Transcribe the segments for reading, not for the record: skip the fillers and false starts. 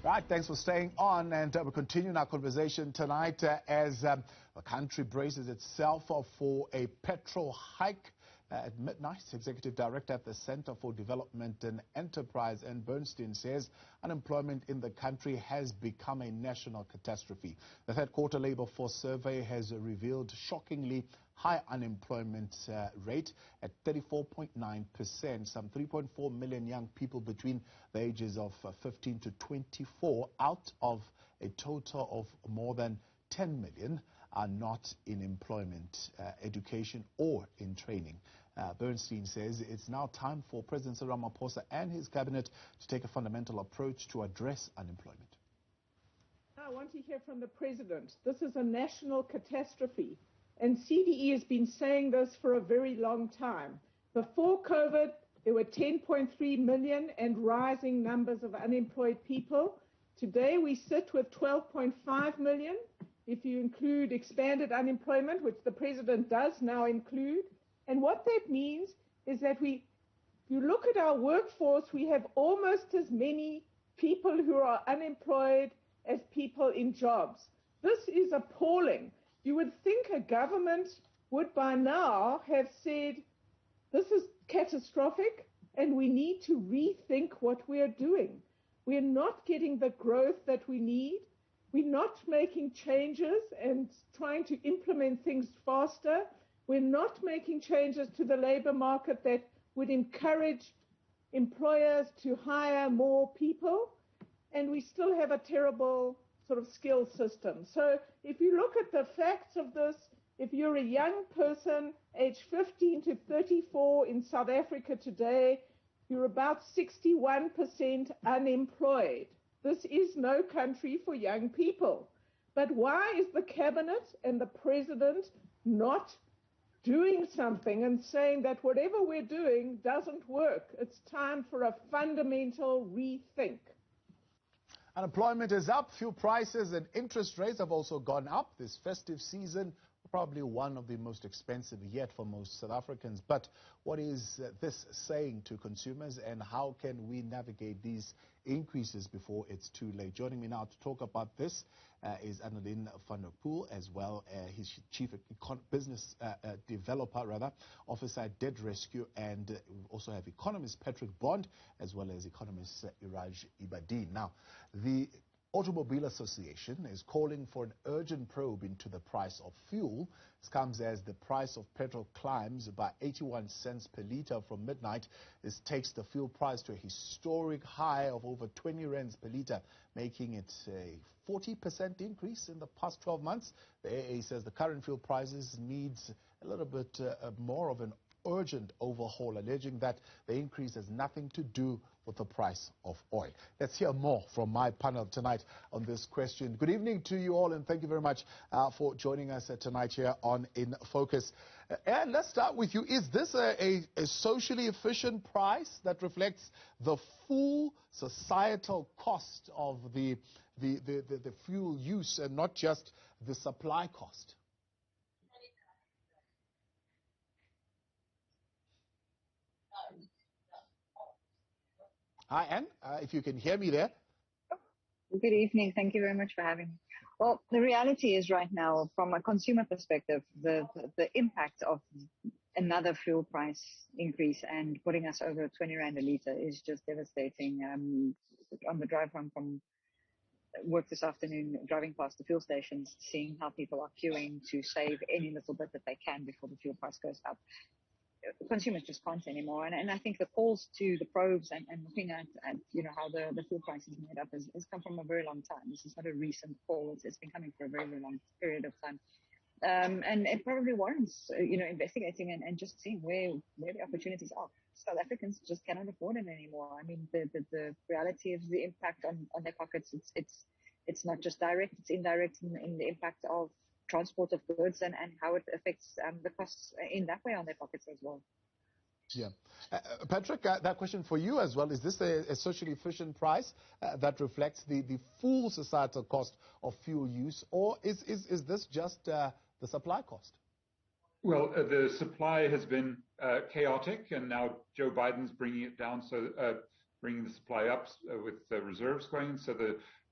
Right, thanks for staying on, and we're continuing our conversation tonight as the country braces itself for a petrol hike. At midnight, Executive Director at the Center for Development and Enterprise, Ann Bernstein, says unemployment in the country has become a national catastrophe. The third quarter labor force survey has revealed shockingly high unemployment rate at 34.9%. Some 3.4 million young people between the ages of 15 to 24 out of a total of more than 10 million are not in employment, education or in training. Bernstein says it's now time for President Cyril Ramaphosa and his cabinet to take a fundamental approach to address unemployment. I want to hear from the President. This is a national catastrophe, and CDE has been saying this for a very long time. Before COVID, there were 10.3 million and rising numbers of unemployed people. Today, we sit with 12.5 million. If you include expanded unemployment, which the President does now include. And what that means is that if you look at our workforce, we have almost as many people who are unemployed as people in jobs. This is appalling. You would think a government would by now have said, this is catastrophic and we need to rethink what we are doing. We're not getting the growth that we need. We're not making changes and trying to implement things faster. We're not making changes to the labor market that would encourage employers to hire more people. And we still have a terrible sort of skill system. So if you look at the facts of this, if you're a young person, age 15 to 34 in South Africa today, you're about 61% unemployed. This is no country for young people. But why is the cabinet and the president not doing something and saying that whatever we're doing doesn't work? It's time for a fundamental rethink. Unemployment is up, fuel prices and interest rates have also gone up this festive season. Probably one of the most expensive yet for most South Africans. But what is this saying to consumers, and how can we navigate these increases before it's too late? Joining me now to talk about this is Annaline van der Poel, as well his Chief Business Developer Officer at Debt Rescue, and we also have economist Patrick Bond, as well as economist Iraj Abedian. Now, the Automobile Association is calling for an urgent probe into the price of fuel. This comes as the price of petrol climbs by 81 cents per litre from midnight. This takes the fuel price to a historic high of over 20 rands per litre, making it a 40% increase in the past 12 months. The AA says the current fuel prices needs a little bit more of an urgent overhaul, alleging that the increase has nothing to do with the price of oil. Let's hear more from my panel tonight on this question. Good evening to you all, and thank you very much for joining us tonight here on In Focus. And let's start with you. Is this a socially efficient price that reflects the full societal cost of the fuel use and not just the supply cost? Hi, Anne, if you can hear me there. Good evening. Thank you very much for having me. Well, the reality is right now, from a consumer perspective, the impact of another fuel price increase and putting us over 20 rand a litre is just devastating. On the drive home from work this afternoon, driving past the fuel stations, seeing how people are queuing to save any little bit that they can before the fuel price goes up. Consumers just can't anymore. And I think the calls to the probes and looking at how the fuel price is made up has come from a very long time. This is not a recent call. It's been coming for a very, very long period of time. And it probably warrants, investigating and just seeing where the opportunities are. South Africans just cannot afford it anymore. I mean, the reality of the impact on their pockets, it's not just direct, it's indirect in the impact of transport of goods and how it affects the costs in that way on their pockets as well. Yeah. Patrick, that question for you as well. Is this a socially efficient price that reflects the full societal cost of fuel use, or is this just the supply cost? Well, the supply has been chaotic, and now Joe Biden's bringing it down so bringing the supply up with reserves going in. So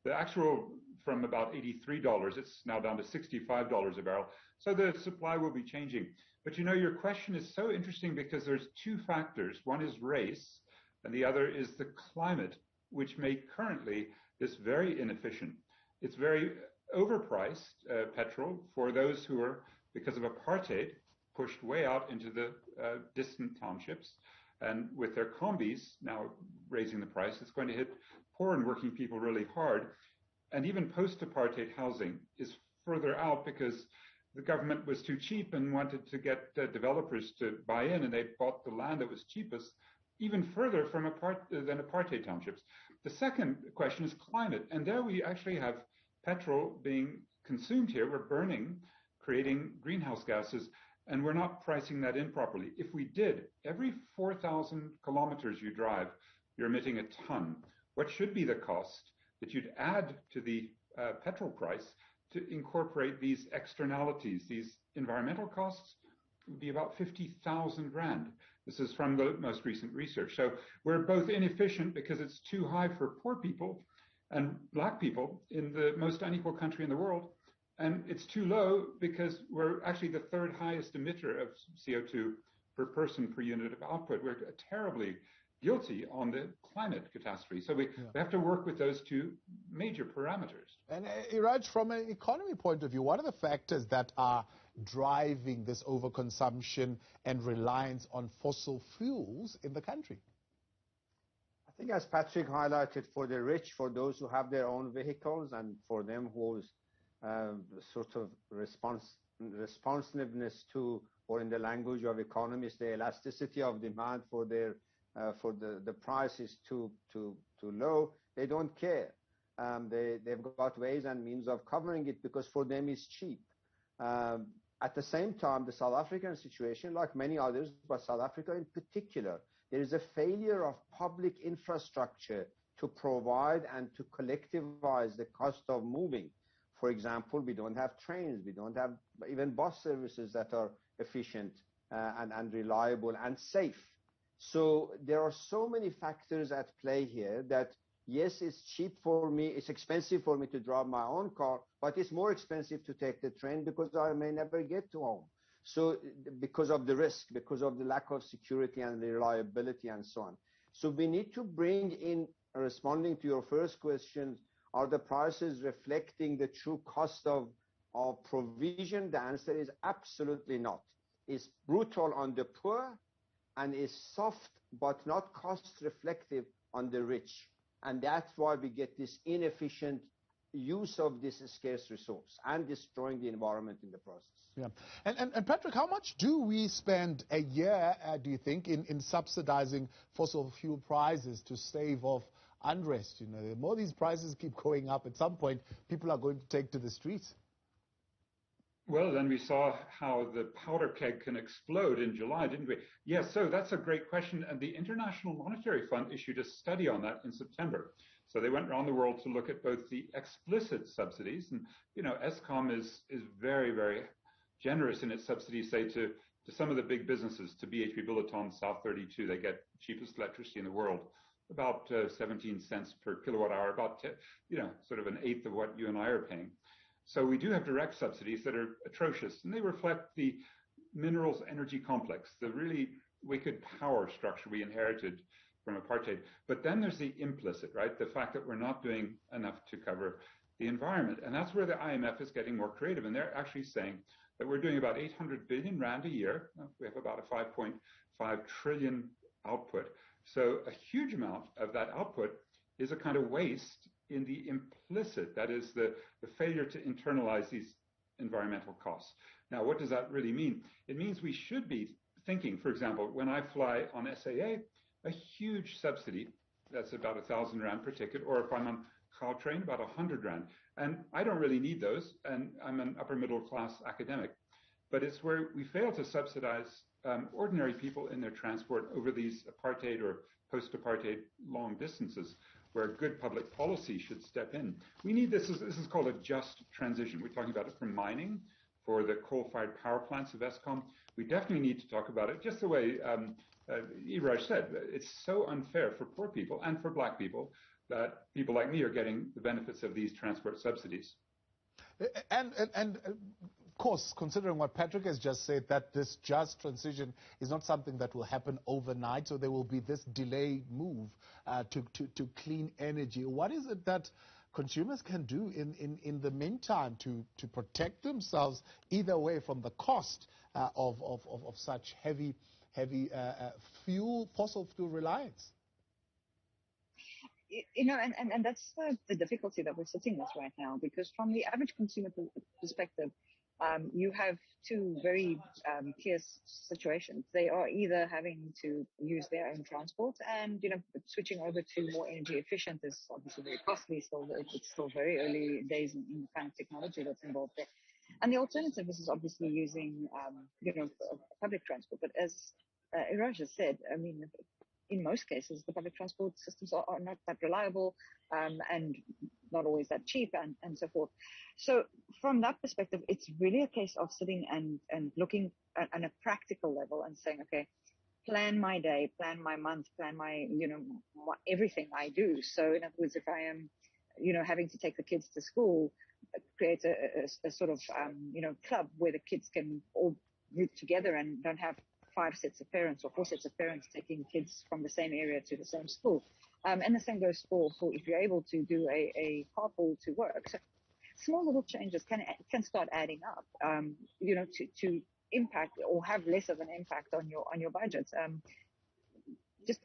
the actual from about $83, it's now down to $65 a barrel. So the supply will be changing. But you know, your question is so interesting because there's two factors. One is race, and the other is the climate, which make currently this very inefficient. It's very overpriced petrol for those who are, because of apartheid, pushed way out into the distant townships. And with their combis now raising the price, it's going to hit poor and working people really hard. And even post-apartheid housing is further out because the government was too cheap and wanted to get developers to buy in, and they bought the land that was cheapest even further from than apartheid townships. The second question is climate, and there we actually have petrol being consumed here. We're burning, creating greenhouse gases, and we're not pricing that in properly. If we did, every 4,000 kilometers you drive, you're emitting a ton. What should be the cost that you'd add to the petrol price to incorporate these externalities, these environmental costs? Would be about 50,000 rand. This is from the most recent research. So we're both inefficient because it's too high for poor people and black people in the most unequal country in the world, and it's too low because we're actually the third highest emitter of CO2 per person per unit of output. We're terribly guilty on the climate catastrophe. So we have to work with those two major parameters. And Iraj, from an economy point of view, what are the factors that are driving this overconsumption and reliance on fossil fuels in the country? I think, as Patrick highlighted, for the rich, for those who have their own vehicles, and for them whose sort of responsiveness to, or in the language of economists, the elasticity of demand for their the price is too low, they don't care. They've got ways and means of covering it because for them it's cheap. At the same time, the South African situation, like many others, but South Africa in particular, there is a failure of public infrastructure to provide and to collectivize the cost of moving. For example, we don't have trains, we don't have even bus services that are efficient and reliable and safe. So there are so many factors at play here that, yes, it's cheap for me, it's expensive for me to drive my own car, but it's more expensive to take the train because I may never get to home. So because of the risk, because of the lack of security and reliability and so on. So we need to bring in, responding to your first question, are the prices reflecting the true cost of provision? The answer is absolutely not. It's brutal on the poor and is soft but not cost reflective on the rich. And that's why we get this inefficient use of this scarce resource and destroying the environment in the process. Yeah. And Patrick, how much do we spend a year, do you think, in subsidizing fossil fuel prices to stave off unrest? You know, the more these prices keep going up, at some point, people are going to take to the streets. Well, then we saw how the powder keg can explode in July, didn't we? Yes, so that's a great question. And the International Monetary Fund issued a study on that in September. So they went around the world to look at both the explicit subsidies, and, you know, Eskom is very, very generous in its subsidies, say, to some of the big businesses, to BHP Billiton, South 32, they get cheapest electricity in the world, about 17 cents per kilowatt hour, about, you know, sort of an eighth of what you and I are paying. So we do have direct subsidies that are atrocious, and they reflect the minerals energy complex, the really wicked power structure we inherited from apartheid. But then there's the implicit, right? The fact that we're not doing enough to cover the environment. And that's where the IMF is getting more creative. And they're actually saying that we're doing about 800 billion rand a year. We have about a 5.5 trillion output. So a huge amount of that output is a kind of waste in the implicit, that is the failure to internalize these environmental costs. Now, what does that really mean? It means we should be thinking, for example, when I fly on SAA, a huge subsidy, that's about 1,000 rand per ticket, or if I'm on Gautrain, about 100 rand. And I don't really need those, and I'm an upper middle class academic. But it's where we fail to subsidize ordinary people in their transport over these apartheid or post-apartheid long distances, where good public policy should step in. We need this is called a just transition. We're talking about it from mining for the coal-fired power plants of Eskom. We definitely need to talk about it just the way Iraj said, it's so unfair for poor people and for black people that people like me are getting the benefits of these transport subsidies. And of course, considering what Patrick has just said, that this just transition is not something that will happen overnight, so there will be this delayed move to clean energy. What is it that consumers can do in the meantime to protect themselves either way from the cost of such heavy fossil fuel reliance? You know, and that's the difficulty that we're sitting with right now, because from the average consumer perspective, you have two very clear situations. They are either having to use their own transport, and switching over to more energy efficient is obviously very costly. It's still very early days in the kind of technology that's involved there. And the alternative is obviously using public transport. But as Iraj has said, I mean, in most cases, the public transport systems are not that reliable and not always that cheap and so forth. So from that perspective, it's really a case of sitting and looking at a practical level and saying, okay, plan my day, plan my month, plan my, everything I do. So in other words, if I am, having to take the kids to school, create a sort of, club where the kids can all group together and don't have 5 sets of parents or 4 sets of parents taking kids from the same area to the same school. And the same goes for if you're able to do a carpool to work. So small little changes can start adding up, to impact or have less of an impact on your budgets. Just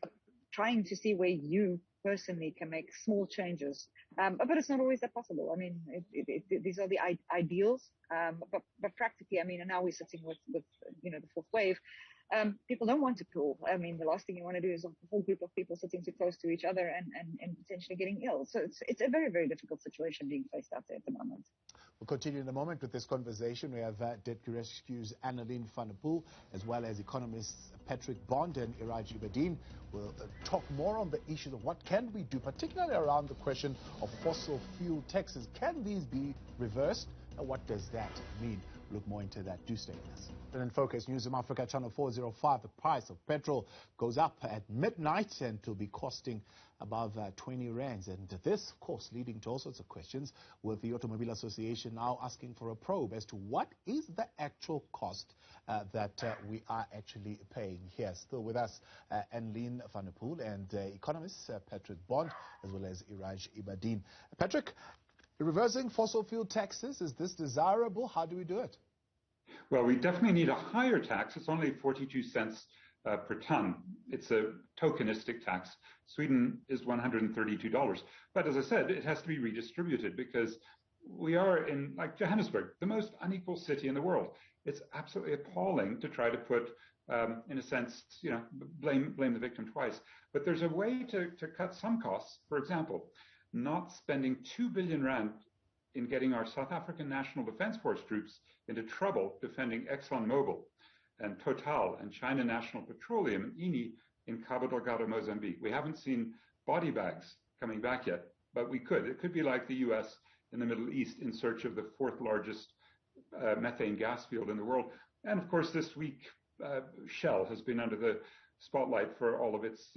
trying to see where you personally can make small changes. But it's not always that possible. I mean, these are the ideals. But practically, I mean, and now we're sitting with the fourth wave. People don't want to pool. I mean, the last thing you want to do is a whole group of people sitting too close to each other and potentially getting ill. So it's a very, very difficult situation being faced out there at the moment. We'll continue in a moment with this conversation. We have Debt Rescue's Annaline van der Poel, as well as economists Patrick Bond and Iraj Abedian. We'll talk more on the issues of what can we do, particularly around the question of fossil fuel taxes. Can these be reversed? And what does that mean? Look more into that. Do stay with us. And in focus, Newzroom Afrika, channel 405, the price of petrol goes up at midnight and will be costing above 20 rands. And this, of course, leading to all sorts of questions, with the Automobile Association now asking for a probe as to what is the actual cost that we are actually paying here. Still with us, Annaline van der Poel and economists Patrick Bond, as well as Iraj Abedian. Patrick, reversing fossil fuel taxes, is this desirable? How do we do it? Well, we definitely need a higher tax. It's only 42 cents per ton. It's a tokenistic tax. Sweden is $132. But as I said, it has to be redistributed because we are in, like Johannesburg, the most unequal city in the world. It's absolutely appalling to try to put, in a sense, blame the victim twice. But there's a way to cut some costs. For example, not spending 2 billion rand in getting our South African National Defense Force troops into trouble defending ExxonMobil and Total and China National Petroleum and INI in Cabo Delgado, Mozambique. We haven't seen body bags coming back yet, but we could. It could be like the U.S. in the Middle East in search of the 4th largest methane gas field in the world. And of course, this week, Shell has been under the spotlight for all of its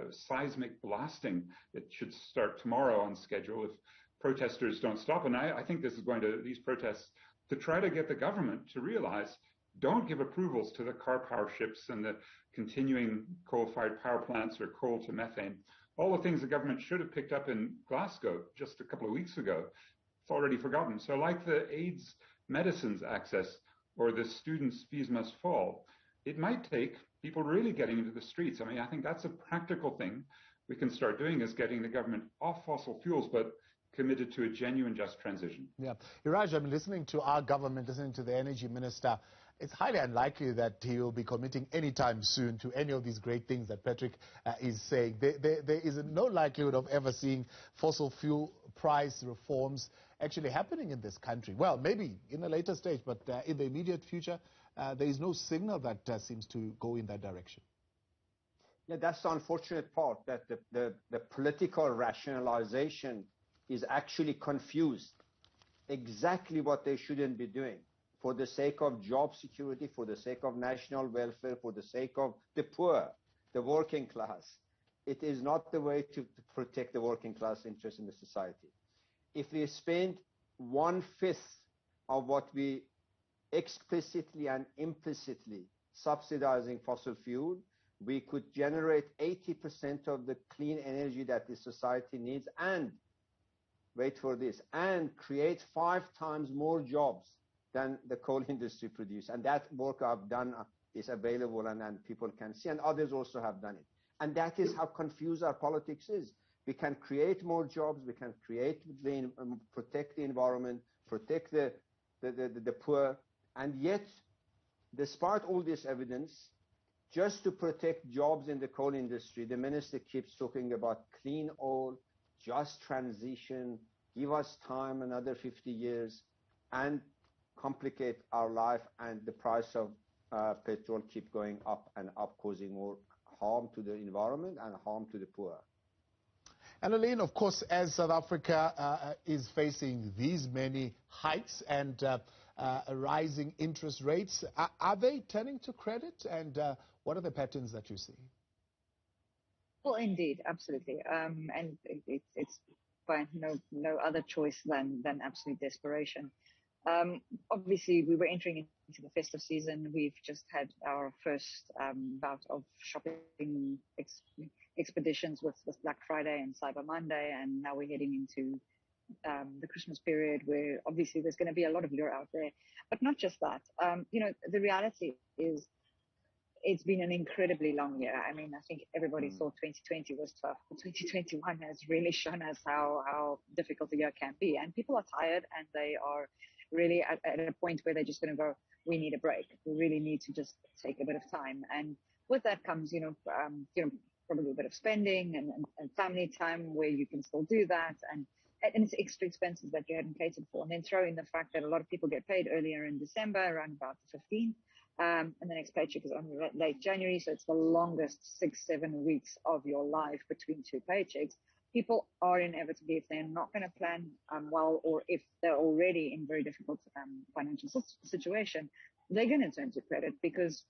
seismic blasting. It should start tomorrow on schedule if protesters don't stop. And I think this is going to, these protests, to try to get the government to realize, don't give approvals to the car power ships and the continuing coal-fired power plants or coal to methane. All the things the government should have picked up in Glasgow just a couple of weeks ago, it's already forgotten. So like the AIDS medicines access or the students' fees must fall, it might take people really getting into the streets. I mean, I think that's a practical thing we can start doing, is getting the government off fossil fuels, but committed to a genuine just transition. Yeah. Iraj, I'm listening to our government, listening to the energy minister. It's highly unlikely that he will be committing anytime soon to any of these great things that Patrick is saying. There is no likelihood of ever seeing fossil fuel price reforms actually happening in this country. Well, maybe in a later stage, but in the immediate future, there is no signal that seems to go in that direction. Yeah, that's the unfortunate part, that the political rationalization is actually confused exactly what they shouldn't be doing. for the sake of job security, for the sake of national welfare, for the sake of the poor, the working class. It is not the way to protect the working class interest in the society. If we spend 1/5 of what we explicitly and implicitly subsidizing fossil fuel, we could generate 80% of the clean energy that the society needs and, wait for this, and create 5 times more jobs than the coal industry produce. And that work I've done is available and people can see, and others also have done it. And that is how confused our politics is. We can create more jobs, we can protect the environment, protect the poor, and yet, despite all this evidence, just to protect jobs in the coal industry, the minister keeps talking about clean oil, just transition, give us time, another 50 years, and complicate our life, and the price of petrol keep going up and up, causing more harm to the environment and harm to the poor. Annaline, of course, as South Africa is facing these many hikes and rising interest rates, are they turning to credit? And what are the patterns that you see? Well, indeed, absolutely. And it's by no other choice than absolute desperation. Obviously, we were entering into the festive season. We've just had our first bout of shopping expeditions with Black Friday and Cyber Monday, and now we're heading into the Christmas period, where obviously there's going to be a lot of lure out there. But not just that. The reality is it's been an incredibly long year. I mean, I think everybody thought 2020 was tough, but 2021 has really shown us how difficult a year can be. And people are tired, and they are really at a point where they're just going to go, we need a break. We really need to just take a bit of time. And with that comes, probably a bit of spending and family time where you can still do that. And it's extra expenses that you hadn't catered for. And then throw in the fact that a lot of people get paid earlier in December, around about the 15th. And the next paycheck is on late January. So it's the longest 6-7 weeks of your life between 2 paychecks. People are inevitably, if they're not going to plan well, or if they're already in very difficult financial situation, they're going to turn to credit, because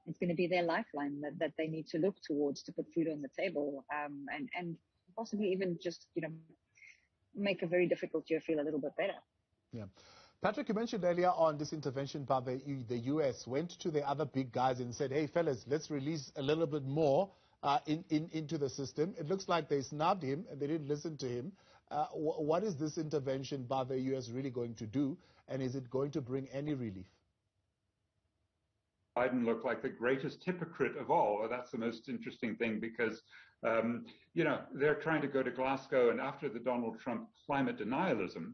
it's going to be their lifeline that they need to look towards to put food on the table, and possibly even just, make a very difficult year feel a little bit better. Yeah. Patrick, you mentioned earlier on this intervention by the U.S. went to the other big guys and said, hey, fellas, let's release a little bit more into the system. It looks like they snubbed him and they didn't listen to him. What is this intervention by the U.S. really going to do, and is it going to bring any relief? Biden looked like the greatest hypocrite of all. That's the most interesting thing, because, they're trying to go to Glasgow, and after the Donald Trump climate denialism,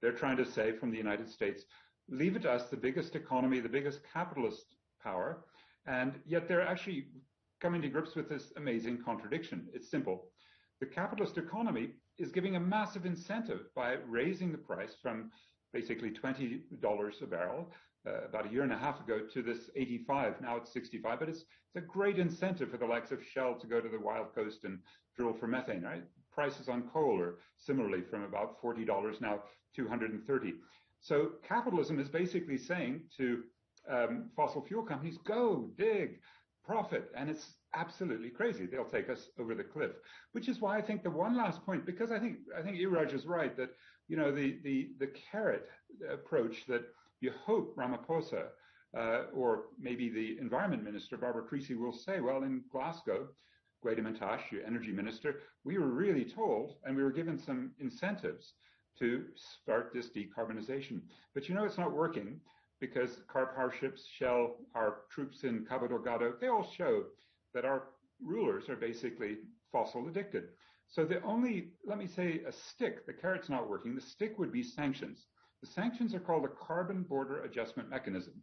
they're trying to say from the United States, leave it to us, the biggest economy, the biggest capitalist power, and yet they're actually coming to grips with this amazing contradiction. It's simple. The capitalist economy is giving a massive incentive by raising the price from basically $20 a barrel about a year and a half ago to this 85. Now it's 65, but it's a great incentive for the likes of Shell to go to the Wild Coast and drill for methane, right? Prices on coal are similarly from about $40 now $230. So capitalism is basically saying to fossil fuel companies, go, dig, profit. And it's absolutely crazy. They'll take us over the cliff, which is why I think the one last point, because I think Iraj is right that, the carrot approach that you hope Ramaphosa or maybe the environment minister, Barbara Creasy, will say, well, in Glasgow, Gwede Mantashe, your energy minister, we were really told, and we were given some incentives to start this decarbonization. But it's not working, because car power ships, Shell, our troops in Cabo Delgado, they all show that our rulers are basically fossil addicted. So the only, let me say, a stick, the carrot's not working, the stick would be sanctions. The sanctions are called a carbon border adjustment mechanism.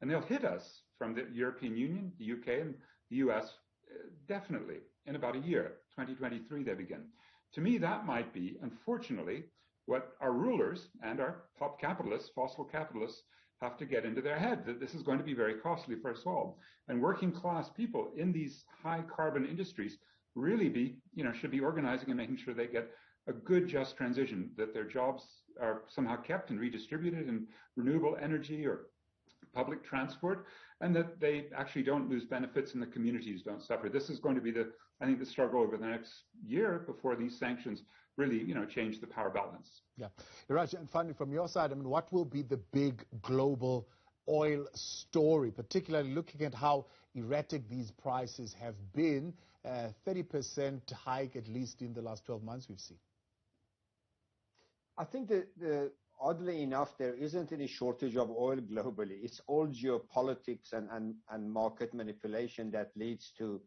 And they'll hit us from the European Union, the UK, and the US definitely in about a year, 2023 they begin. To me, that might be, unfortunately, what our rulers and our top capitalists, fossil capitalists, have to get into their head, that this is going to be very costly for us all. And working class people in these high carbon industries really should be organizing and making sure they get a good, just transition, that their jobs are somehow kept and redistributed in renewable energy or public transport, and that they actually don't lose benefits and the communities don't suffer. This is going to be I think, the struggle over the next year before these sanctions really, change the power balance. Yeah. Iraj, and finally, from your side, what will be the big global oil story, particularly looking at how erratic these prices have been, 30% hike at least in the last 12 months we've seen? I think that oddly enough, there isn't any shortage of oil globally. It's all geopolitics and market manipulation that leads to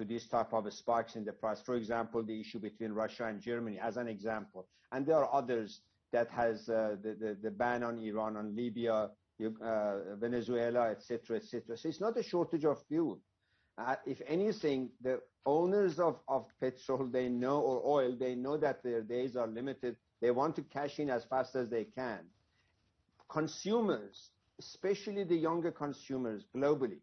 these type of spikes in the price. For example, the issue between Russia and Germany, as an example. And there are others that has the ban on Iran, on Libya, Venezuela, etc., etc. So it's not a shortage of fuel. If anything, the owners of petrol, they know, or oil, they know that their days are limited. They want to cash in as fast as they can. Consumers, especially the younger consumers globally,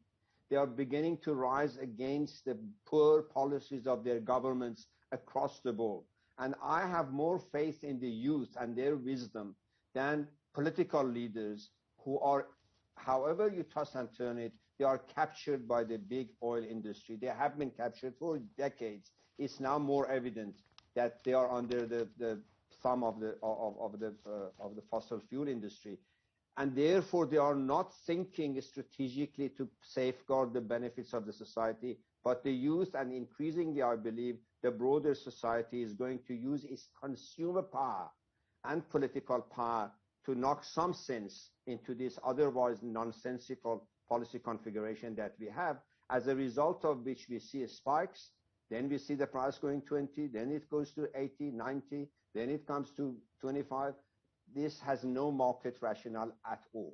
they are beginning to rise against the poor policies of their governments across the board. And I have more faith in the youth and their wisdom than political leaders who are, however you toss and turn it, they are captured by the big oil industry. They have been captured for decades. It's now more evident that they are under the thumb of the fossil fuel industry. And therefore, they are not thinking strategically to safeguard the benefits of the society, but the youth, and increasingly, I believe, the broader society is going to use its consumer power and political power to knock some sense into this otherwise nonsensical policy configuration that we have, as a result of which we see spikes, then we see the price going 20, then it goes to 80, 90, then it comes to 25. This has no market rationale at all.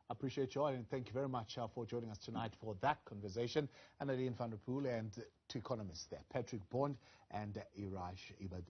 I appreciate you all, and thank you very much for joining us tonight for that conversation. Annaline van der Poel and two economists there, Patrick Bond and Iraj Abedian.